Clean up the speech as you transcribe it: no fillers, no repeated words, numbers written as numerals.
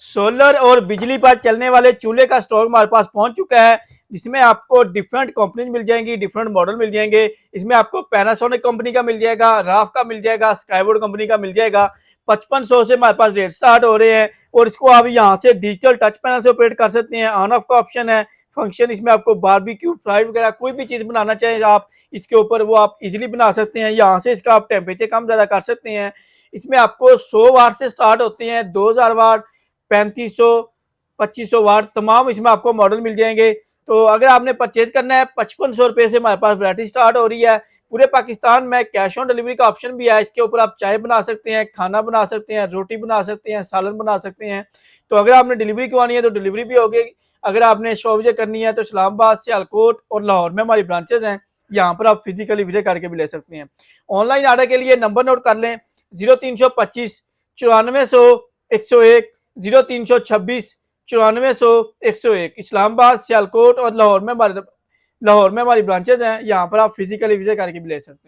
Solar और बिजली पर चलने वाले चूल्हे का स्टॉक हमारे पास पहुंच चुका है, जिसमें आपको डिफरेंट कंपनीज मिल जाएंगी, डिफरेंट मॉडल मिल जाएंगे। इसमें आपको पैनासोनिक कंपनी का मिल जाएगा, राफ का मिल जाएगा, स्काईवुड कंपनी का मिल जाएगा। 5500 से हमारे पास रेट स्टार्ट हो रहे हैं और इसको आप यहाँ से डिजिटल टच पैनल से ऑपरेट कर सकते हैं। ऑन ऑफ का ऑप्शन है, फंक्शन इसमें आपको बारबेक्यू फ्राई वगैरह कोई भी चीज़ बनाना चाहें आप इसके ऊपर वो आप इजीली बना सकते हैं। यहाँ से इसका आप टेम्परेचर कम ज़्यादा कर सकते हैं। इसमें आपको 100 वाट से स्टार्ट होते हैं, 2000 वाट, 3500, 2500 वाट, तमाम इसमें आपको मॉडल मिल जाएंगे। तो अगर आपने परचेज करना है 5500 रुपये से हमारे पास वैरायटी स्टार्ट हो रही है। पूरे पाकिस्तान में कैश ऑन डिलीवरी का ऑप्शन भी है। इसके ऊपर आप चाय बना सकते हैं, खाना बना सकते हैं, रोटी बना सकते हैं, सालन बना सकते हैं। तो अगर आपने डिलीवरी करवानी है तो डिलीवरी भी होगी। अगर आपने शॉप विजिट करनी है तो इस्लामाबाद, सियालकोट और लाहौर में हमारी ब्रांचेज हैं। यहाँ पर आप फिजिकली विजिट करके भी ले सकते हैं। ऑनलाइन ऑर्डर के लिए नंबर नोट कर लें, 0325 9400 101, 0326 9400 101। इस्लामाबाद, सियालकोट और लाहौर में हमारी ब्रांचेज हैं। यहाँ पर आप फिजिकली विजिट करके भी ले सकते हैं।